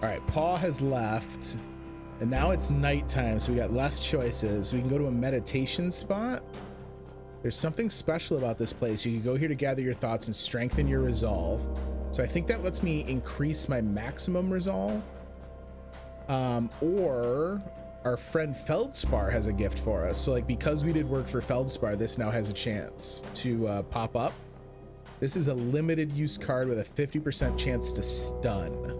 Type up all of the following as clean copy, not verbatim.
All right, Paw has left, and now it's nighttime, so we got less choices. We can go to a meditation spot. There's something special about this place. You can go here to gather your thoughts and strengthen your resolve. So I think that lets me increase my maximum resolve. Or our friend Feldspar has a gift for us. So like, because we did work for Feldspar, this now has a chance to pop up. This is a limited use card with a 50% chance to stun.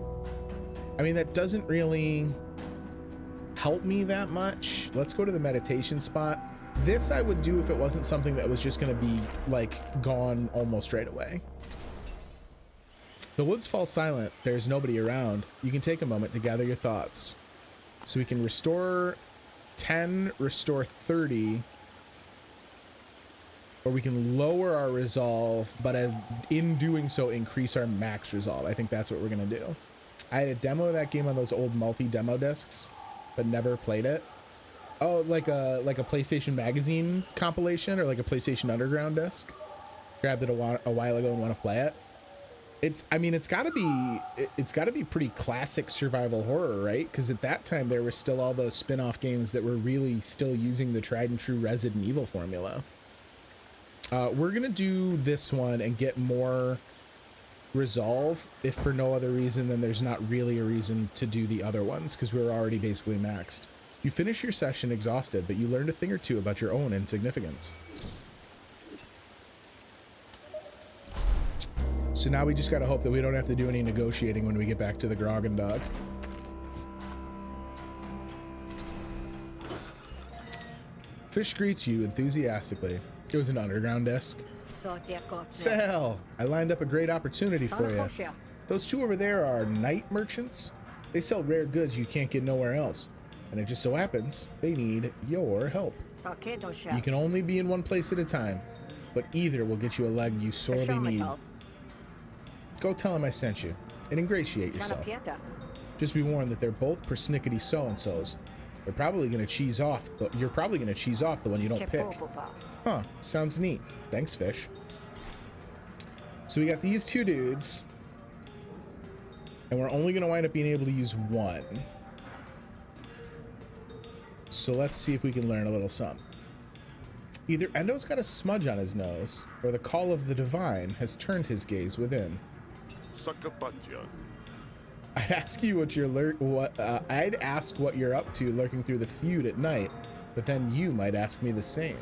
I mean, that doesn't really help me that much. Let's go to the meditation spot. This I would do if it wasn't something that was just going to be like gone almost right away. The woods fall silent. There's nobody around. You can take a moment to gather your thoughts. So we can restore 10, restore 30, or we can lower our resolve, but as in doing so, increase our max resolve. I think that's what we're going to do. I had a demo of that game on those old multi-demo discs, but never played it. Oh, like a PlayStation Magazine compilation or like a PlayStation Underground disc. Grabbed it a while ago and want to play it. I mean, it's got to be pretty classic survival horror, right? Because at that time there were still all those spin-off games that were really still using the tried and true Resident Evil formula. We're gonna do this one and get more resolve, if for no other reason than there's not really a reason to do the other ones, because we're already basically maxed. You finish your session exhausted, but you learned a thing or two about your own insignificance. So now we just gotta hope that we don't have to do any negotiating when we get back to the Grog and Dog. Fish greets you enthusiastically. It was an underground disc. SAL! I lined up a great opportunity for you. Those two over there are night merchants. They sell rare goods you can't get nowhere else. And it just so happens they need your help. You can only be in one place at a time, but either will get you a leg you sorely need. Go tell them I sent you and ingratiate yourself. Just be warned that they're both persnickety so-and-sos. They're probably going to cheese off, but you're probably going to cheese off the one you don't pick. Huh, sounds neat. Thanks, fish. So we got these two dudes, and we're only going to wind up being able to use one. So let's see if we can learn a little something. Either Endo's got a smudge on his nose, or the call of the divine has turned his gaze within. I'd ask you I'd ask what you're up to lurking through the feud at night, but then you might ask me the same.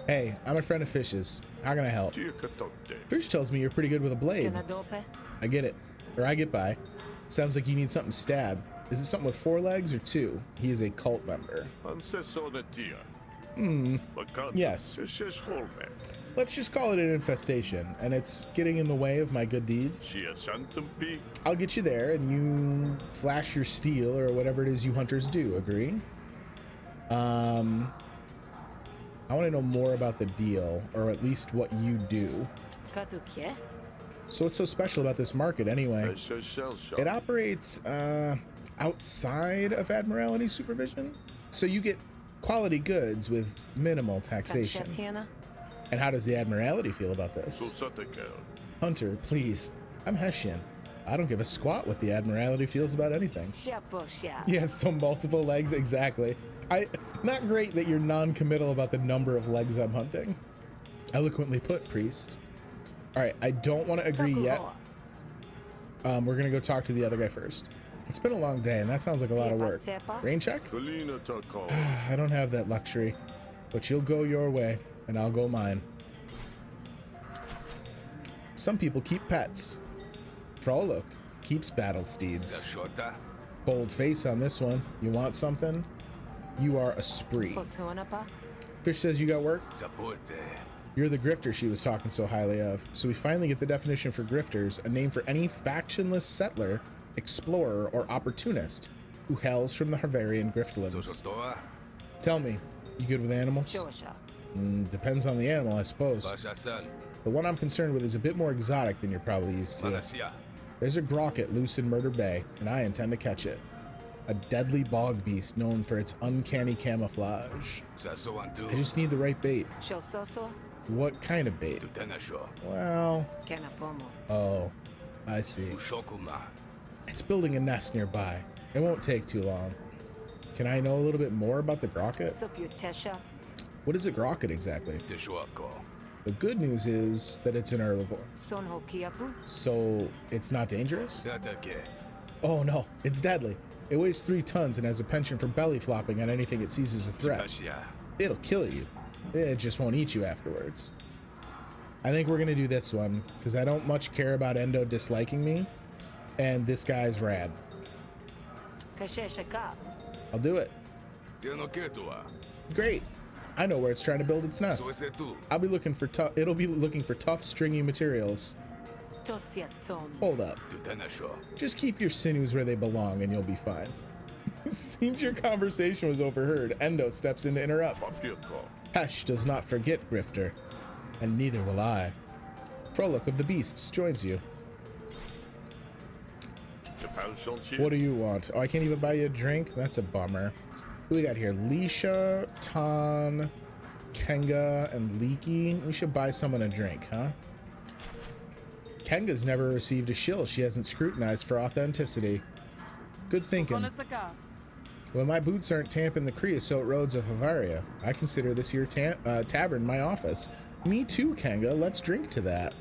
Hey, I'm a friend of Fish's. How can I help? Fish tells me you're pretty good with a blade. I get it, or I get by. Sounds like you need something stabbed. Is it something with 4 legs or 2? He is a cult member. Yes. Let's just call it an infestation, and it's getting in the way of my good deeds. I'll get you there, and you flash your steel or whatever it is you hunters do. Agree? I want to know more about the deal, or at least what you do. So what's so special about this market anyway? It operates outside of Admiralty supervision, so you get quality goods with minimal taxation. And how does the Admiralty feel about this? Hunter, please. I'm Hessian. I don't give a squat what the Admiralty feels about anything. Yes, so multiple legs, exactly. Not great that you're non-committal about the number of legs I'm hunting. Eloquently put, priest. All right, I don't want to agree yet. We're gonna go talk to the other guy first. It's been a long day, and that sounds like a lot of work. Rain check? I don't have that luxury, but you'll go your way, and I'll go mine. Some people keep pets. Frolok keeps battle steeds. Bold face on this one. You want something? You are a spree. Fish says you got work? You're the grifter she was talking so highly of. So we finally get the definition for grifters, a name for any factionless settler, explorer, or opportunist who hails from the Havarian Griftlands. Tell me, you good with animals? Depends on the animal, I suppose. The one I'm concerned with is a bit more exotic than you're probably used to. There's a grocket loose in Murder Bay, and I intend to catch it. A deadly bog beast known for its uncanny camouflage. I just need the right bait. What kind of bait? Well... Oh. I see. It's building a nest nearby. It won't take too long. Can I know a little bit more about the Grocket? What is a Grocket exactly? The good news is that it's an herbivore. So it's not dangerous? Oh no, it's deadly. It weighs 3 tons and has a penchant for belly flopping on anything it sees as a threat. It'll kill you. It just won't eat you afterwards. I think we're gonna do this one because I don't much care about Endo disliking me, and this guy's rad. I'll do it. Great. I know where it's trying to build its nest. I'll be looking for tough. It'll be looking for tough, stringy materials. Hold up. Just keep your sinews where they belong, and you'll be fine. Seems your conversation was overheard. Endo steps in to interrupt. Hesh does not forget, Grifter, and neither will I. Frolic of the Beasts joins you. What do you want? Oh, I can't even buy you a drink? That's a bummer. Who we got here? Leisha, Tan, Kenga, and Leaky. We should buy someone a drink, huh? Kenga's never received a shill she hasn't scrutinized for authenticity. Good thinking. When my boots aren't tamping the creosote roads of Havaria, I consider this here tavern my office. Me too, Kenga. Let's drink to that.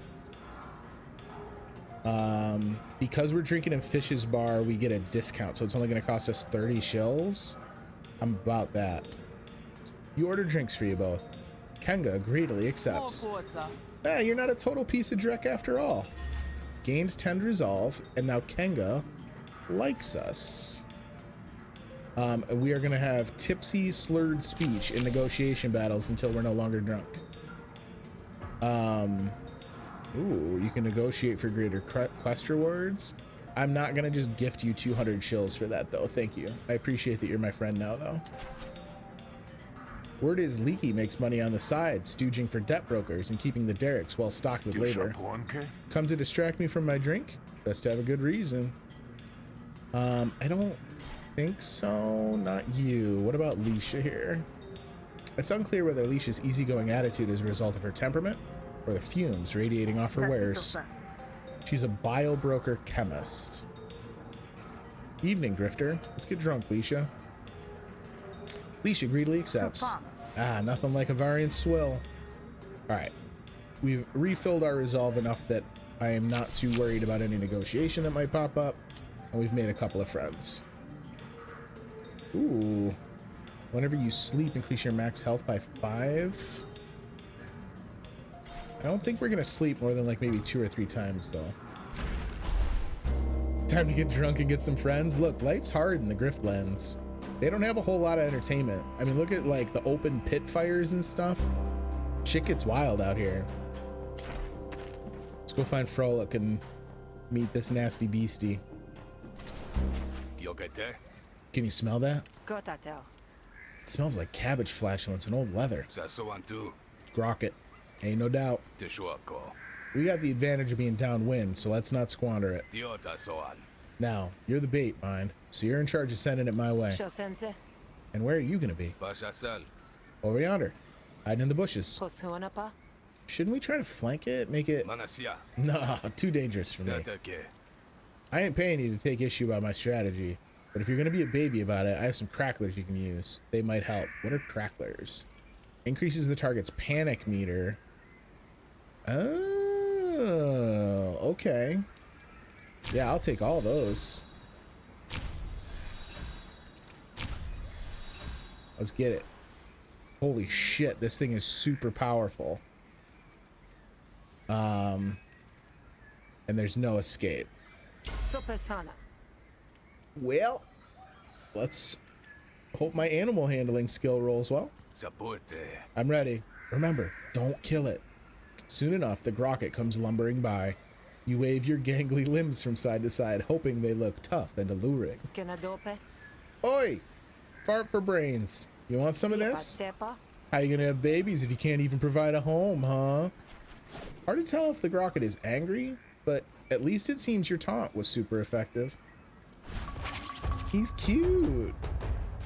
Because we're drinking in Fish's Bar, we get a discount, so it's only going to cost us 30 shills. I'm about that. You order drinks for you both. Kenga greedily accepts. You're not a total piece of dreck after all. Gained 10 resolve, and now Kenga likes us. We are going to have tipsy, slurred speech in negotiation battles until we're no longer drunk. Ooh, you can negotiate for greater quest rewards. I'm not going to just gift you 200 shills for that, though. Thank you. I appreciate that you're my friend now, though. Word is Leaky makes money on the side, stooging for debt brokers and keeping the derricks well stocked with labor. Come to distract me from my drink? Best to have a good reason. I don't think so. Not you. What about Leisha here? It's unclear whether Leisha's easygoing attitude is a result of her temperament or the fumes radiating off her wares. She's a bio-broker chemist. Evening, Grifter. Let's get drunk, Leisha. Leisha greedily accepts. Nothing like Havarian swill. Alright. We've refilled our resolve enough that I am not too worried about any negotiation that might pop up. And we've made a couple of friends. Ooh. Whenever you sleep, increase your max health by 5. I don't think we're gonna sleep more than like maybe 2 or 3 times though. Time to get drunk and get some friends. Look, life's hard in the Griftlands. They don't have a whole lot of entertainment. I mean, look at like the open pit fires and stuff. Shit gets wild out here. Let's go find Frolic and meet this nasty beastie. Can you smell that? It smells like cabbage flatulence and old leather. Grocket. Ain't no doubt. We got the advantage of being downwind, so let's not squander it. Now, you're the bait, mind, so you're in charge of sending it my way. And where are you gonna be? Over yonder, hiding in the bushes. Shouldn't we try to flank it? Make it... Nah, too dangerous for me. I ain't paying you to take issue about my strategy, but if you're gonna be a baby about it, I have some cracklers you can use. They might help. What are cracklers? Increases the target's panic meter. Oh, okay. Yeah, I'll take all those. Let's get it. Holy shit, this thing is super powerful. And there's no escape. Well, let's hope my animal handling skill rolls well. I'm ready. Remember, don't kill it. Soon enough, the Grocket comes lumbering by. You wave your gangly limbs from side to side, hoping they look tough and alluring. Oi! Fart for brains. You want some of this? How you gonna have babies if you can't even provide a home, huh? Hard to tell if the Grocket is angry, but at least it seems your taunt was super effective. He's cute.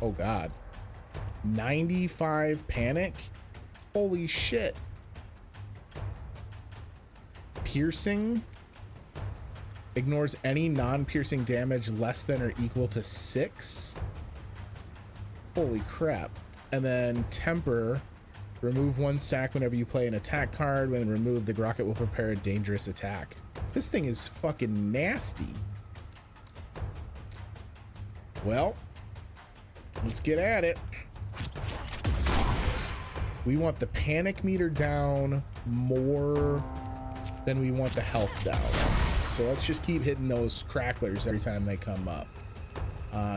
Oh god. 95 panic? Holy shit. Piercing? Ignores any non-piercing damage less than or equal to 6. Holy crap. And then temper. Remove 1 stack whenever you play an attack card. When removed, the Grocket will prepare a dangerous attack. This thing is fucking nasty. Well, let's get at it. We want the panic meter down more than we want the health down. So let's just keep hitting those cracklers every time they come up.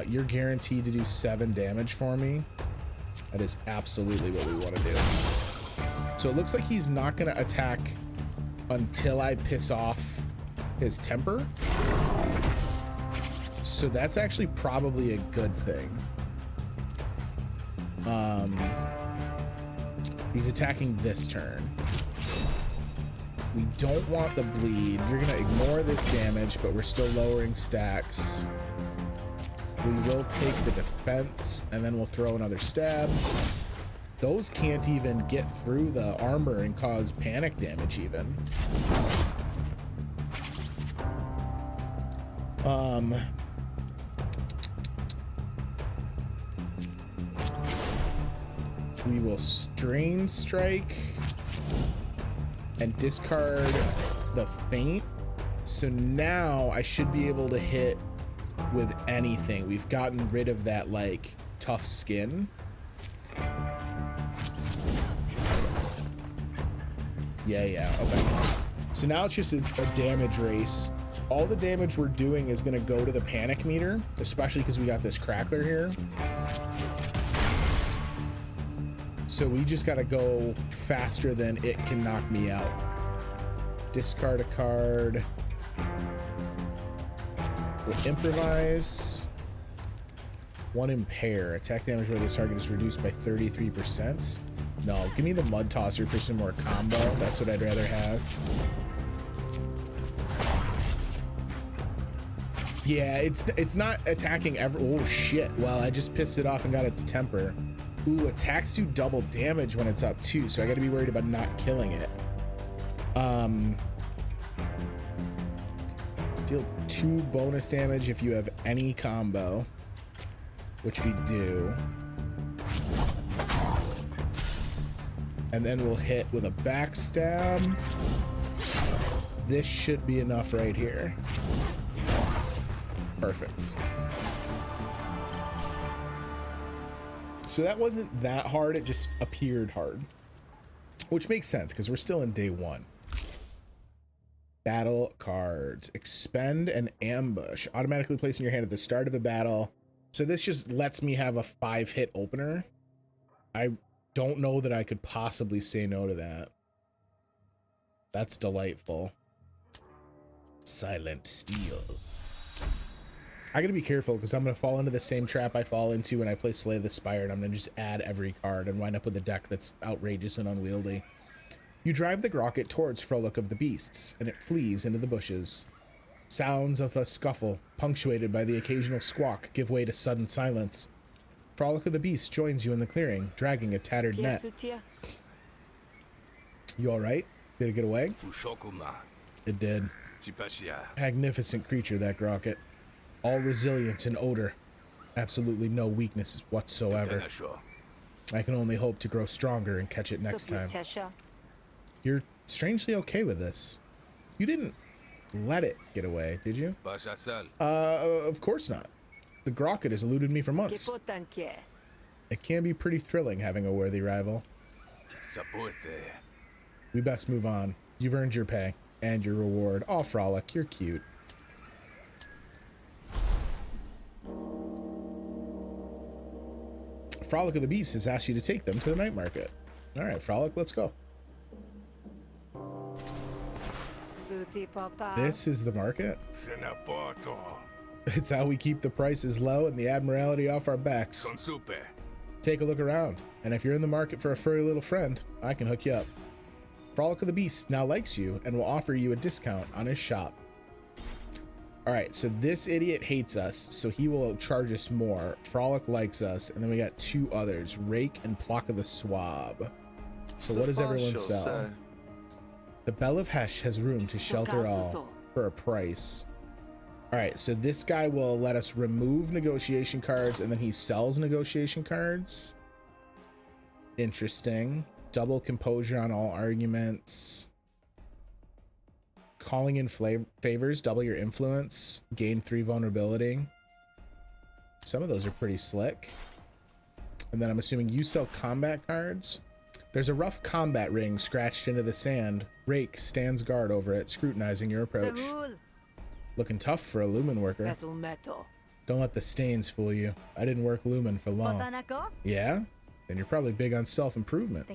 You're guaranteed to do 7 damage for me. That is absolutely what we want to do. So it looks like he's not going to attack until I piss off his temper. So that's actually probably a good thing. He's attacking this turn. We don't want the bleed. You're going to ignore this damage, but we're still lowering stacks. We will take the defense, and then we'll throw another stab. Those can't even get through the armor and cause panic damage even. We will strain strike and discard the feint. So now I should be able to hit with anything. We've gotten rid of that like tough skin. Yeah, okay. So now it's just a damage race. All the damage we're doing is going to go to the panic meter, especially because we got this crackler here. So we just got to go faster than it can knock me out. Discard a card. We'll improvise. 1 impair. Attack damage where this target is reduced by 33%. No, give me the mud tosser for some more combo. That's what I'd rather have. Yeah, it's not attacking ever. Oh shit. Well, I just pissed it off and got its temper. Ooh, attacks do double damage when it's up too, so I gotta be worried about not killing it. Deal 2 bonus damage if you have any combo, which we do. And then we'll hit with a backstab. This should be enough right here. Perfect. So that wasn't that hard, it just appeared hard. Which makes sense, because we're still in day 1. Battle cards. Expend and ambush. Automatically placed in your hand at the start of a battle. So this just lets me have a 5-hit opener. I don't know that I could possibly say no to that. That's delightful. Silent Steel. I gotta be careful because I'm gonna fall into the same trap I fall into when I play Slay the Spire, and I'm gonna just add every card and wind up with a deck that's outrageous and unwieldy. You drive the Grocket towards Frolic of the Beasts, and it flees into the bushes. Sounds of a scuffle, punctuated by the occasional squawk, give way to sudden silence. Frolic of the Beasts joins you in the clearing, dragging a tattered net. You alright? Did it get away? It did. Magnificent creature, that Grocket. All resilience and odor. Absolutely no weaknesses whatsoever. I can only hope to grow stronger and catch it next time. You're strangely okay with this. You didn't let it get away, did you? Of course not. The Grocket has eluded me for months. It can be pretty thrilling having a worthy rival. We best move on. You've earned your pay and your reward. Aw, Frolic, you're cute. Frolic of the Beast has asked you to take them to the night market. All right, Frolic, let's go. This is the market. It's how we keep the prices low and the admiralty off our backs. Take a look around, and if you're in the market for a furry little friend, I can hook you up. Frolic of the Beast now likes you and will offer you a discount on his shop. All right, so this idiot hates us, so he will charge us more. Frolic likes us, and then we got 2 others, Rake and Plock of the Swab. So what does everyone sell? The Bell of Hesh has room to shelter all for a price. All right, so this guy will let us remove negotiation cards, and then he sells negotiation cards. Interesting. Double composure on all arguments. Calling in favors, double your influence. Gain 3 vulnerability. Some of those are pretty slick. And then I'm assuming you sell combat cards. There's a rough combat ring scratched into the sand. Rake stands guard over it, scrutinizing your approach. Looking tough for a lumen worker. Don't let the stains fool you. I didn't work lumen for long. Yeah? Then you're probably big on self-improvement.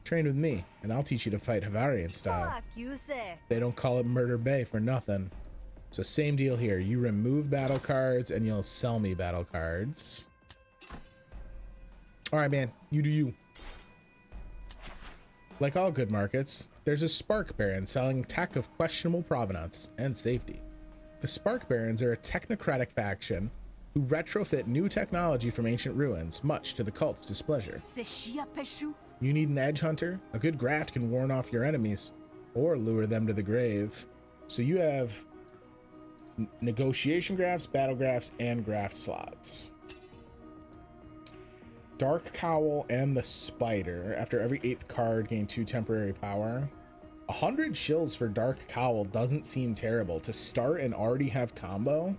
Train with me, and I'll teach you to fight Havarian style. They don't call it Murder Bay for nothing. So same deal here. You remove battle cards, and you'll sell me battle cards. All right, man. You do you. Like all good markets, there's a Spark Baron selling tech of questionable provenance and safety. The Spark Barons are a technocratic faction who retrofit new technology from ancient ruins, much to the cult's displeasure. You need an edge hunter? A good graft can warn off your enemies or lure them to the grave. So you have negotiation grafts, battle grafts, and graft slots. Dark Cowl and the Spider. After every 8th card, gain 2 temporary power. 100 shills for Dark Cowl doesn't seem terrible to start and already have combo.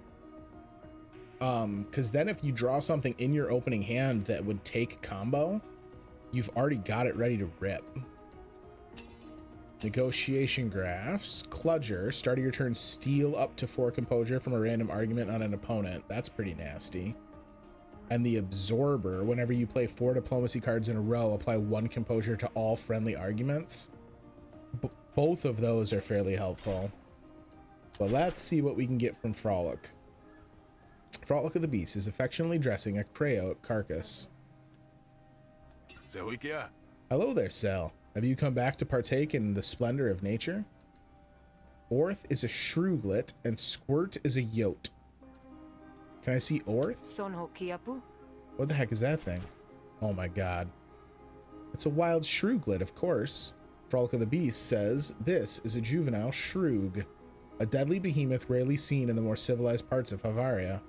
Because then if you draw something in your opening hand that would take combo, you've already got it ready to rip. Negotiation Grafts. Kludger. Start of your turn, steal up to 4 composure from a random argument on an opponent. That's pretty nasty. And the Absorber, whenever you play 4 diplomacy cards in a row, apply 1 composure to all friendly arguments. Both of those are fairly helpful. But let's see what we can get from Frolic. Frolic of the Beast is affectionately dressing a Kraot carcass. Hello there, SAL. Have you come back to partake in the splendor of nature? Orth is a Shrooglet and Squirt is a Yote. Can I see Orth? What the heck is that thing? Oh my god. It's a wild Shrooglet, of course. Frolic of the Beast says this is a juvenile Shroog, a deadly behemoth rarely seen in the more civilized parts of Havaria.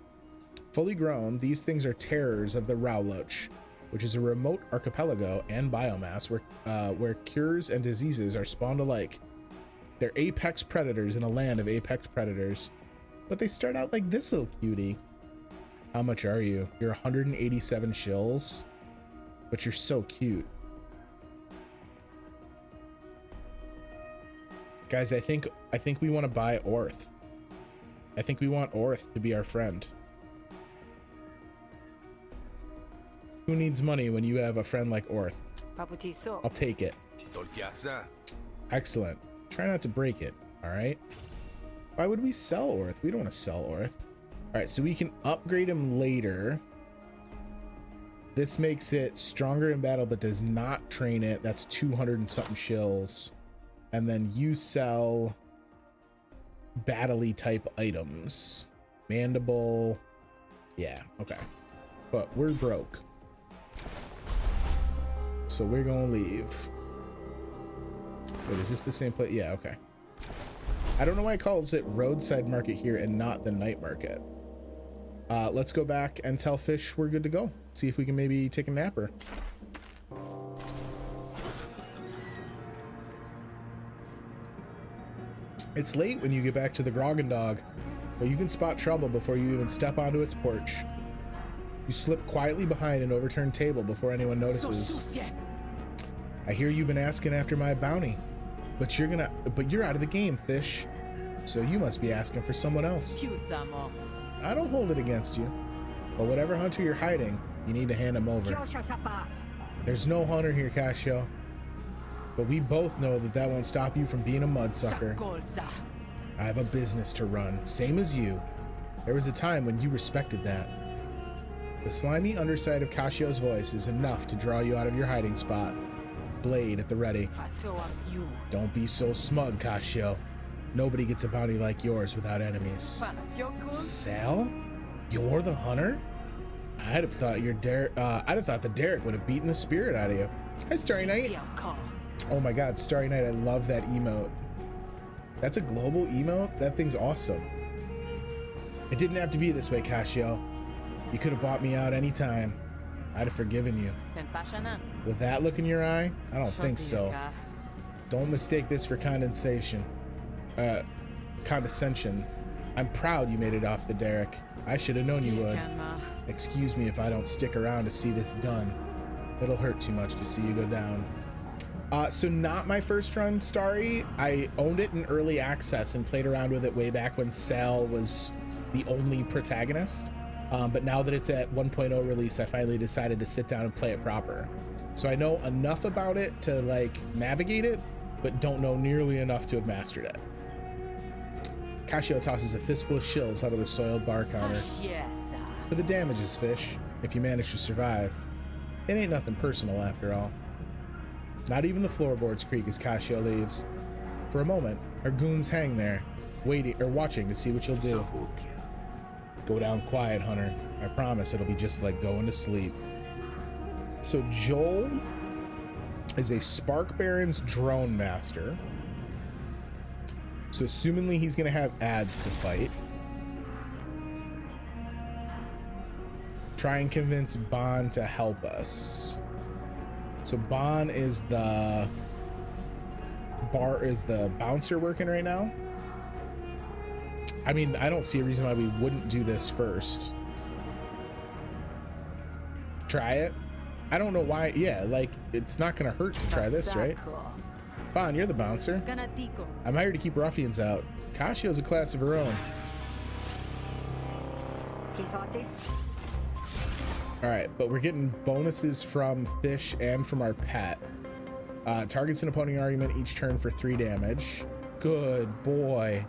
Fully grown, these things are terrors of the Rauloch, which is a remote archipelago and biomass where cures and diseases are spawned alike. They're apex predators in a land of apex predators, but they start out like this little cutie. How much are you? You're 187 shills, but you're so cute. Guys, I think we want to buy Orth. I think we want Orth to be our friend. Who needs money when you have a friend like Orth? I'll take it. Excellent. Try not to break it, all right? Why would we sell Orth? We don't want to sell Orth. All right, so we can upgrade him later. This makes it stronger in battle, but does not train it. That's 200 and something shills. And then you sell battle-y type items. Mandible. Yeah, okay. But we're broke. So we're gonna leave. Wait, is this the same place? Yeah, okay. I don't know why it calls it roadside market here and not the night market. Let's go back and tell Fish we're good to go. See if we can maybe take a napper. It's late when you get back to the Grog and Dog, but you can spot trouble before you even step onto its porch. You slip quietly behind an overturned table before anyone notices. I hear you've been asking after my bounty, but you're out of the game, Fish. So you must be asking for someone else. I don't hold it against you, but whatever hunter you're hiding, you need to hand him over. There's no hunter here, Casio, but we both know that won't stop you from being a mudsucker. I have a business to run, same as you. There was a time when you respected that. The slimy underside of Casio's voice is enough to draw you out of your hiding spot. Blade at the ready. Don't be so smug, Casio. Nobody gets a bounty like yours without enemies. Sal? You're the hunter? I'd have thought the Derek would have beaten the spirit out of you. Hi, Starry Night. Oh my god, Starry Night, I love that emote. That's a global emote? That thing's awesome. It didn't have to be this way, Cascio. You could have bought me out any time. I'd have forgiven you. With that look in your eye? I don't think so. Don't mistake this for condescension. I'm proud you made it off the derrick. I should have known you would. Excuse me if I don't stick around to see this done. It'll hurt too much to see you go down. So not my first run Starry. I owned it in early access and played around with it way back when SAL was the only protagonist. But now that it's at 1.0 release, I finally decided to sit down and play it proper. So I know enough about it to like navigate it, but don't know nearly enough to have mastered it. Cascio tosses a fistful of shills out of the soiled bar counter. For the damages, fish, if you manage to survive. It ain't nothing personal after all. Not even the floorboards creak as Cascio leaves. For a moment, our goons hang there, watching to see what you'll do. Go down quiet, Hunter. I promise it'll be just like going to sleep. So Joel is a Spark Baron's drone master. So assumingly he's gonna have ads to fight. Try and convince Bon to help us. So Bon is the bouncer working right now. I mean, I don't see a reason why we wouldn't do this first. Try it. I don't know why. Yeah, like it's not gonna hurt to try this, right? Bon, you're the bouncer. I'm hired to keep ruffians out. Caccio's a class of her own. All right, but we're getting bonuses from fish and from our pet. Targets an opposing argument each turn for 3 damage. Good boy.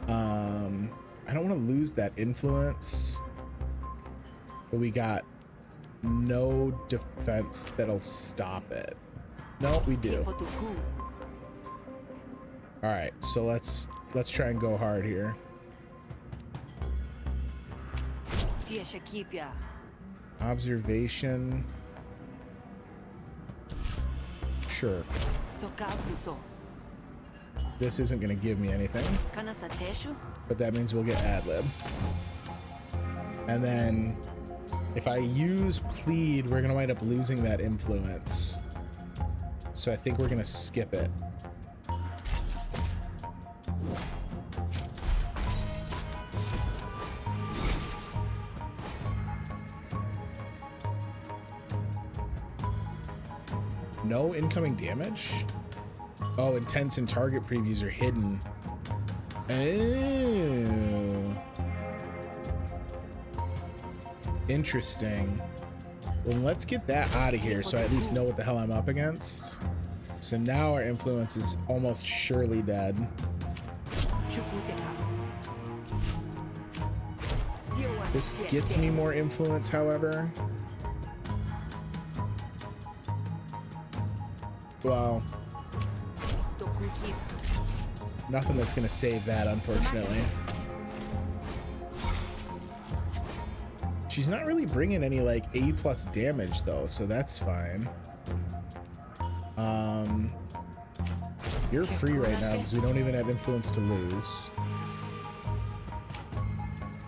I don't want to lose that influence, but we got no defense that'll stop it. No, we do. All right, so let's try and go hard here. Observation. Sure. This isn't going to give me anything, but that means we'll get ad lib. And then if I use plead, we're going to wind up losing that influence. So I think we're going to skip it. No incoming damage? Oh, intents and target previews are hidden. Oh. Interesting. Well, let's get that out of here so I at least know what the hell I'm up against. So now our influence is almost surely dead. This gets me more influence, however. Well, nothing that's gonna save that, unfortunately. She's not really bringing any like A+ damage though, so that's fine. You're free right now because we don't even have influence to lose.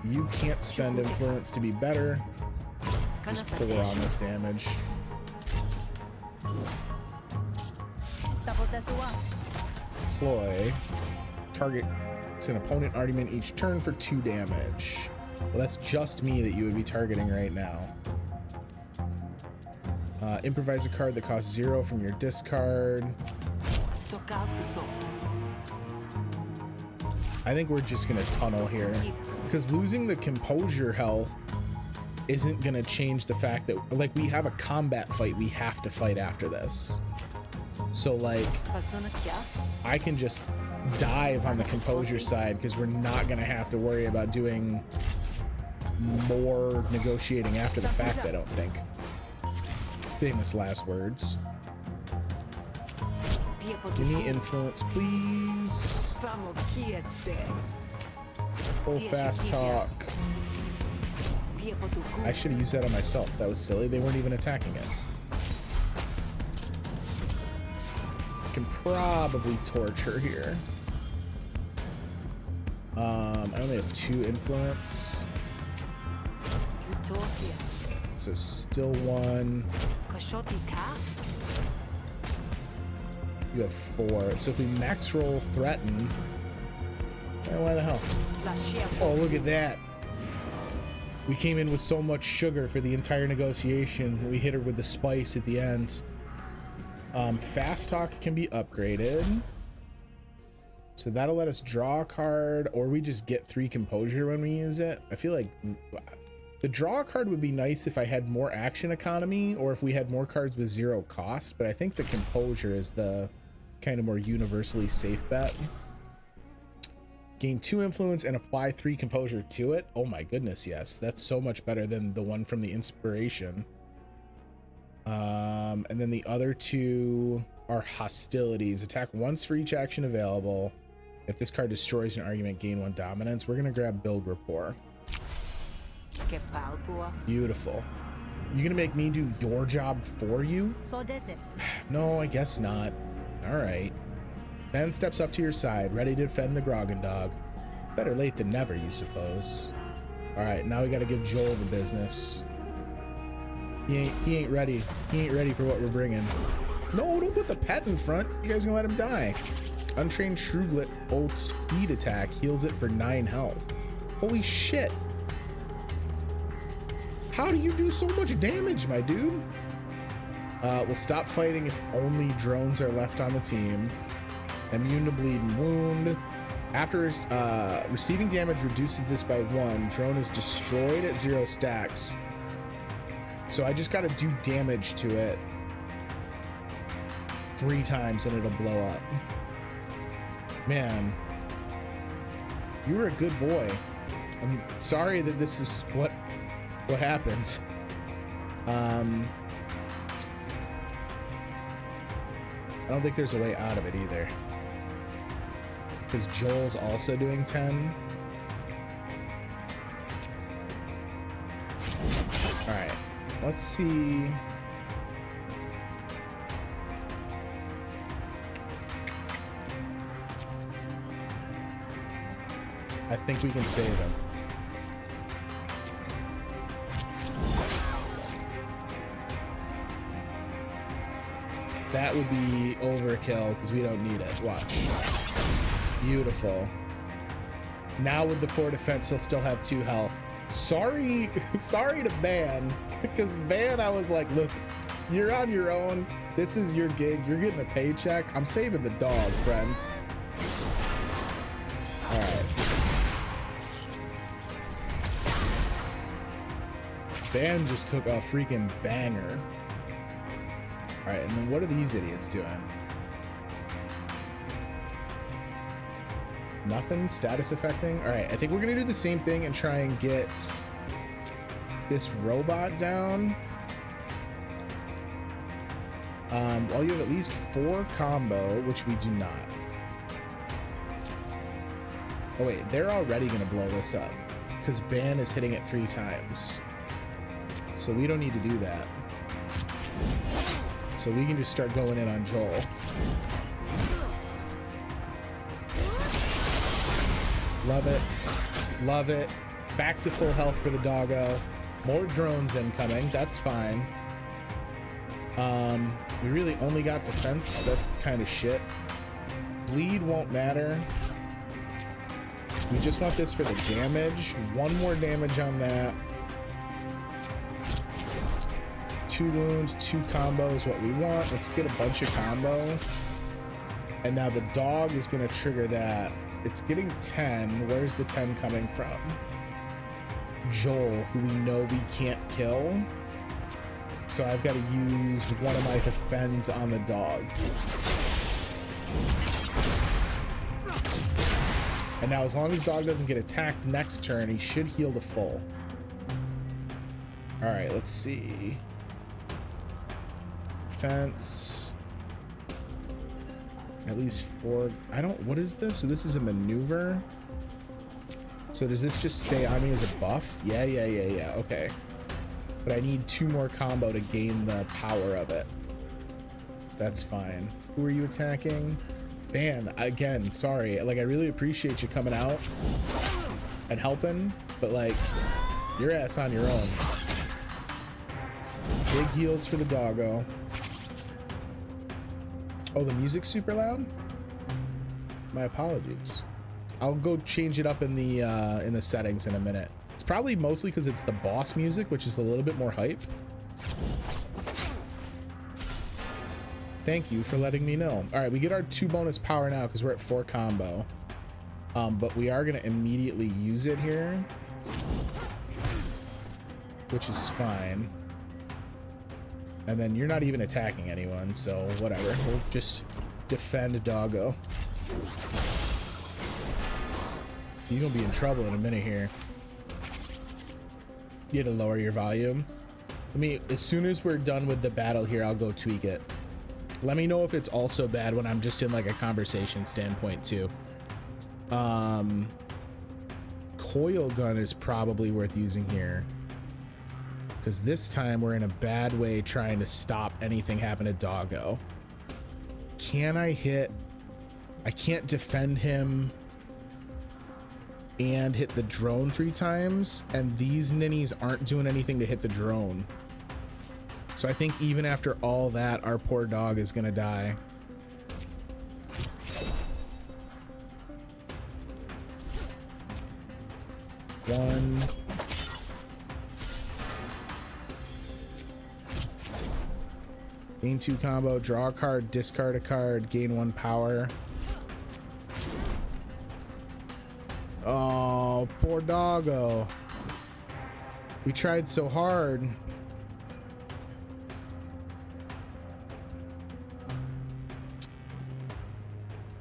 You can't spend influence to be better. Just pour on this damage. Klei. Targets an opponent argument each turn for 2 damage. Well, that's just me that you would be targeting right now. Improvise a card that costs 0 from your discard. I think we're just gonna tunnel here because losing the composure health isn't gonna change the fact that like we have a combat fight we have to fight after this. So like I can just dive on the composure side because we're not gonna have to worry about doing more negotiating after the fact, I don't think. Famous last words. Give me influence, please. Full fast talk. I should have used that on myself. That was silly. They weren't even attacking it. I can probably torch her here. I only have 2 influence. So still 1. You have 4. So if we max roll threaten, why the hell? Oh, look at that. We came in with so much sugar for the entire negotiation. We hit her with the spice at the end. Fast talk can be upgraded. So that'll let us draw a card, or we just get 3 composure when we use it. I feel like the draw card would be nice if I had more action economy, or if we had more cards with 0 cost, but I think the composure is the kind of more universally safe bet. Gain 2 influence and apply 3 composure to it. Oh my goodness, yes. That's so much better than the one from the inspiration. And then the other 2 are hostilities. Attack once for each action available. If this card destroys an argument, gain 1 dominance. We're gonna grab build rapport. Beautiful. You gonna make me do your job for you? No, I guess not. All right. Ben steps up to your side, ready to defend the Grogan dog. Better late than never, you suppose. All right, now we gotta give Joel the business. He ain't ready. He ain't ready for what we're bringing. No, don't put the pet in front. You guys gonna let him die. Untrained Shruglet ults feed attack, heals it for 9 health. Holy shit. How do you do so much damage, my dude? We'll stop fighting if only drones are left on the team. Immune to bleed and wound. After receiving damage reduces this by 1, drone is destroyed at 0 stacks. So I just gotta do damage to it 3 times and it'll blow up. Man, you were a good boy. I'm sorry that this is what happened. I don't think there's a way out of it either, because Joel's also doing 10. All right, let's see. I think we can save him. That would be overkill because we don't need it. Watch. Beautiful. Now with the 4 defense, he'll still have 2 health. Sorry to Ban, because Ban, I was like, look, you're on your own. This is your gig. You're getting a paycheck. I'm saving the dog, friend. All right. Ban just took a freaking banger. All right, and then what are these idiots doing? Nothing status affecting. All right, I think we're gonna do the same thing and try and get this robot down. While you have at least 4 combo, which we do not. Oh wait, they're already gonna blow this up because Ban is hitting it 3 times. So we don't need to do that. So we can just start going in on Joel. Love it. Love it. Back to full health for the doggo. More drones incoming. That's fine. We really only got defense. That's kind of shit. Bleed won't matter. We just want this for the damage. 1 more damage on that. 2 wounds, 2 combos, what we want. Let's get a bunch of combo. And now the dog is going to trigger that. It's getting 10. Where's the 10 coming from? Joel, who we know we can't kill. So I've got to use one of my defends on the dog. And now as long as dog doesn't get attacked next turn, he should heal to full. All right, let's see. Defense. At least 4. I don't, what is this? So this is a maneuver. So does this just stay on me as a buff? Yeah. Okay. But I need 2 more combo to gain the power of it. That's fine. Who are you attacking? man, again, sorry. Like, I really appreciate you coming out and helping, but like, your ass on your own. Big heals for the doggo. Oh, the music's super loud? My apologies. I'll go change it up in the settings in a minute. It's probably mostly because it's the boss music, which is a little bit more hype. Thank you for letting me know. All right, we get our 2 bonus power now because we're at 4 combo. But we are gonna immediately use it here, which is fine. And then you're not even attacking anyone, so whatever. We'll just defend doggo. You're gonna be in trouble in a minute here. You had to lower your volume. As soon as we're done with the battle here, I'll go tweak it. Let me know if it's also bad when I'm just in like a conversation standpoint too. Coil gun is probably worth using here, because this time we're in a bad way trying to stop anything happen to doggo. Can I hit? I can't defend him and hit the drone 3 times, and these ninnies aren't doing anything to hit the drone. So I think even after all that, our poor dog is gonna die. One. Gain 2 combo, draw a card, discard a card, gain 1 power. Oh, poor doggo. We tried so hard.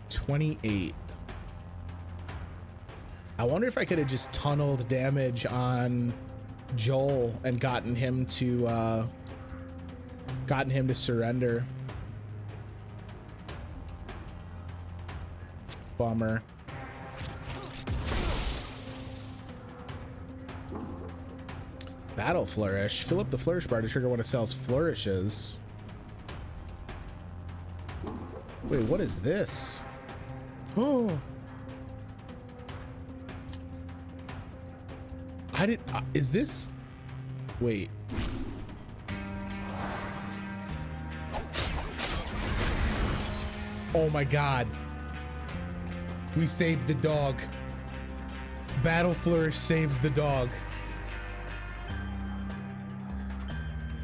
$28. I wonder if I could have just tunneled damage on Joel and gotten him to surrender. Bummer. Battle Flourish. Fill up the flourish bar to trigger one of Sal's flourishes. Wait, what is this? Oh. Is this? Wait. Oh my God. We saved the dog. Battle Flourish saves the dog.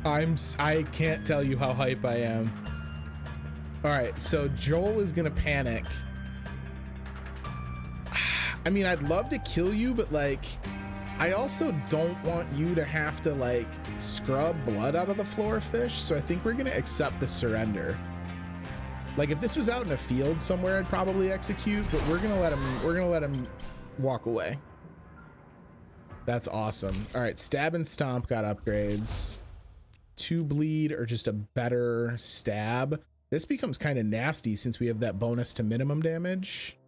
I can't tell you how hype I am. All right, so Joel is gonna panic. I mean, I'd love to kill you, but like, I also don't want you to have to like scrub blood out of the floor fish. So I think we're gonna accept the surrender. Like, if this was out in a field somewhere, I'd probably execute, but we're gonna let him walk away. That's awesome. All right, stab and stomp got upgrades. 2 bleed or just a better stab. This becomes kind of nasty since we have that bonus to minimum damage.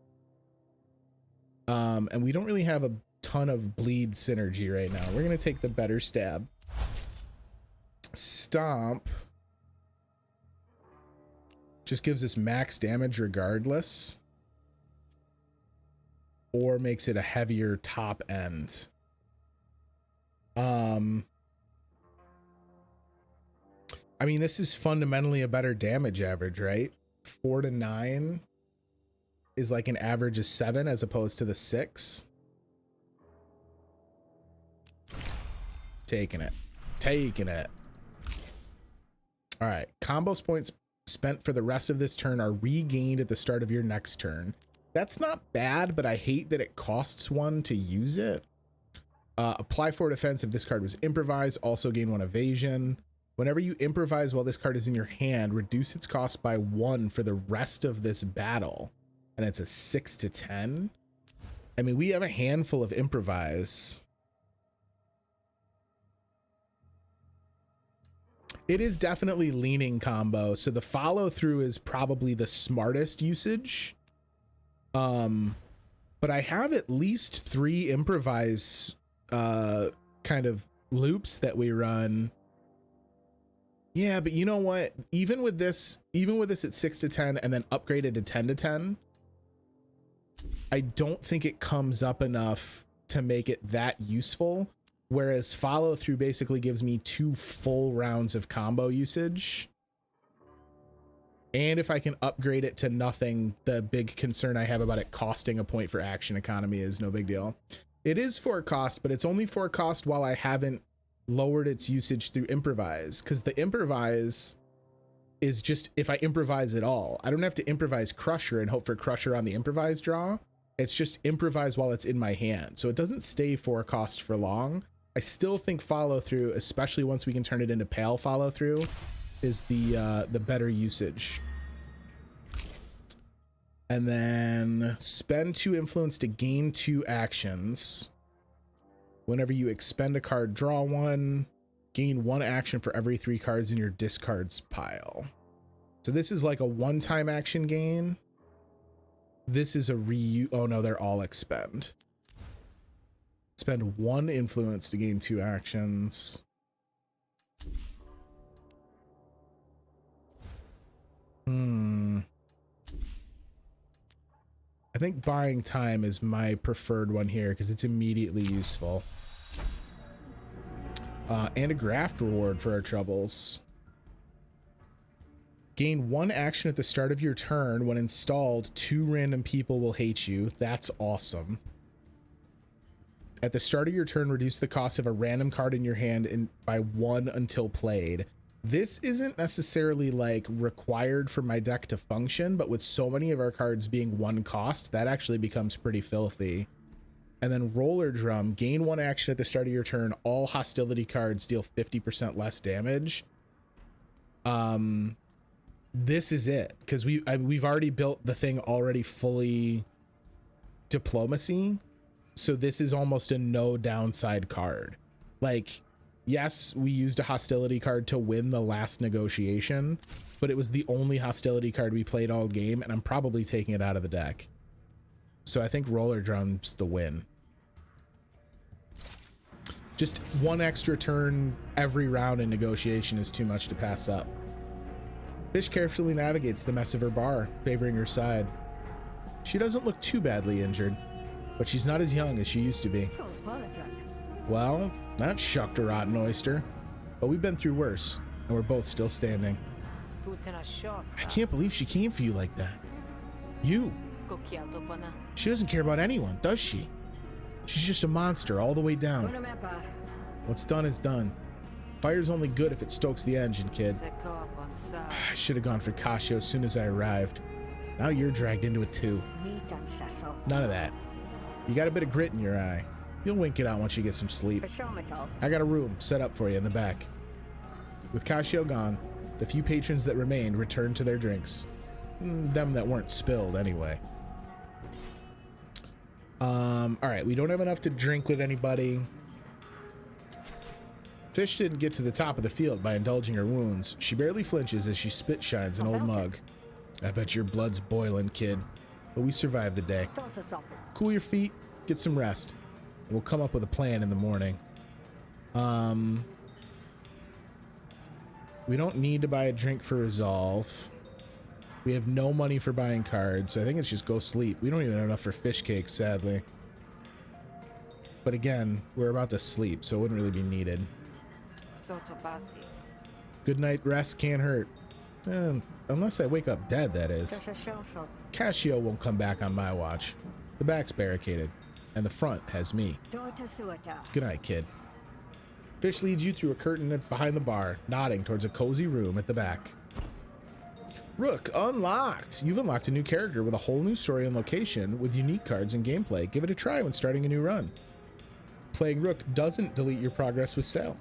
And we don't really have a ton of bleed synergy right now. We're gonna take the better stab. Stomp just gives us max damage regardless, or makes it a heavier top end. I mean, this is fundamentally a better damage average, right? 4 to 9 is like an average of 7 as opposed to the 6. Taking it. All right, combos points spent for the rest of this turn are regained at the start of your next turn. That's not bad, but I hate that it costs 1 to use it. Apply 4 defense if this card was improvised, also gain 1 evasion. Whenever you improvise while this card is in your hand, reduce its cost by 1 for the rest of this battle. And it's a 6 to 10. I mean, we have a handful of improvise. It is definitely leaning combo, so the follow through is probably the smartest usage. But I have at least 3 improvise kind of loops that we run. Yeah, but you know what? Even with this at 6 to 10 and then upgraded to 10 to 10, I don't think it comes up enough to make it that useful. Whereas follow through basically gives me 2 full rounds of combo usage. And if I can upgrade it to nothing, the big concern I have about it costing a point for action economy is no big deal. It is 4 cost, but it's only 4 cost while I haven't lowered its usage through improvise, because the improvise is just if I improvise at all. I don't have to improvise crusher and hope for crusher on the improvise draw. It's just improvise while it's in my hand, so it doesn't stay 4 cost for long. I still think follow through, especially once we can turn it into pale follow through, is the better usage. And then spend 2 influence to gain 2 actions. Whenever you expend a card, draw 1, gain 1 action for every 3 cards in your discards pile. So this is like a one-time action gain. This is a oh no, they're all expend. Spend 1 influence to gain 2 actions. I think buying time is my preferred one here because it's immediately useful. And a graft reward for our troubles. Gain 1 action at the start of your turn. When installed, 2 random people will hate you. That's awesome. At the start of your turn, reduce the cost of a random card in your hand by 1 until played. This isn't necessarily like required for my deck to function, but with so many of our cards being 1 cost, that actually becomes pretty filthy. And then roller drum, gain 1 action at the start of your turn. All hostility cards deal 50% less damage. This is it, because we've already built the thing already fully diplomacy. So this is almost a no downside card. Like, yes, we used a hostility card to win the last negotiation, but it was the only hostility card we played all game, and I'm probably taking it out of the deck. So I think roller drum's the win. Just 1 extra turn every round in negotiation is too much to pass up. Fish carefully navigates the mess of her bar, favoring her side. She doesn't look too badly injured, but she's not as young as she used to be. Well, that shucked a rotten oyster, but we've been through worse, and we're both still standing. I can't believe she came for you like that. You. She doesn't care about anyone, does she? She's just a monster all the way down. What's done is done. Fire's only good if it stokes the engine, kid. I should have gone for Cascio as soon as I arrived. Now you're dragged into it too. None of that. You got a bit of grit in your eye. You'll wink it out once you get some sleep. I got a room set up for you in the back. With Cascio gone, the few patrons that remained returned to their drinks. Them that weren't spilled, anyway. Alright, we don't have enough to drink with anybody. Fish didn't get to the top of the field by indulging her wounds. She barely flinches as she spit shines an old mug. I bet your blood's boiling, kid. But we survived the day. Cool your feet, get some rest. We'll come up with a plan in the morning. We don't need to buy a drink for resolve. We have no money for buying cards, so I think it's just go sleep. We don't even have enough for fish cakes, sadly. But again, we're about to sleep, so it wouldn't really be needed. Good night rest can't hurt. Unless I wake up dead, that is. Cascio won't come back on my watch. The back's barricaded, and the front has me. Good night, kid. Fish leads you through a curtain behind the bar, nodding towards a cozy room at the back. Rook, unlocked! You've unlocked a new character with a whole new story and location with unique cards and gameplay. Give it a try when starting a new run. Playing Rook doesn't delete your progress with SAL.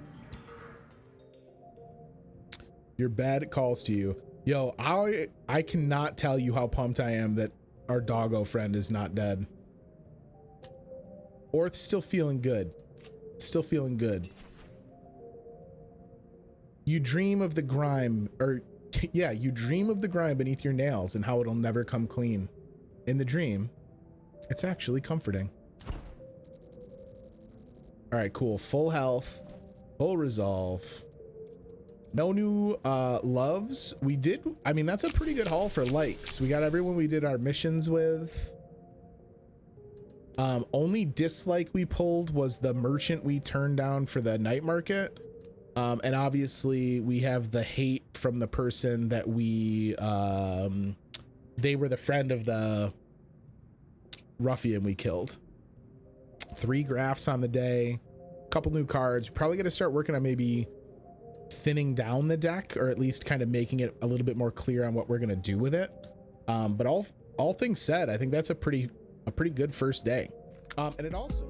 You're bad at calls to you. Yo, I cannot tell you how pumped I am that our doggo friend is not dead. Orth's still feeling good. Still feeling good. You dream of the grime, or yeah, you dream of the grime beneath your nails and how it'll never come clean. In the dream, it's actually comforting. All right, cool. Full health, full resolve. No new loves. We did, I mean, that's a pretty good haul for likes. We got everyone we did our missions with. Only dislike we pulled was the merchant we turned down for the night market. And obviously we have the hate from the person that we they were the friend of the ruffian we killed. 3 graphs on the day, a couple new cards. Probably gonna start working on maybe thinning down the deck, or at least kind of making it a little bit more clear on what we're gonna do with it. But all things said, I think that's a pretty good first day. And it also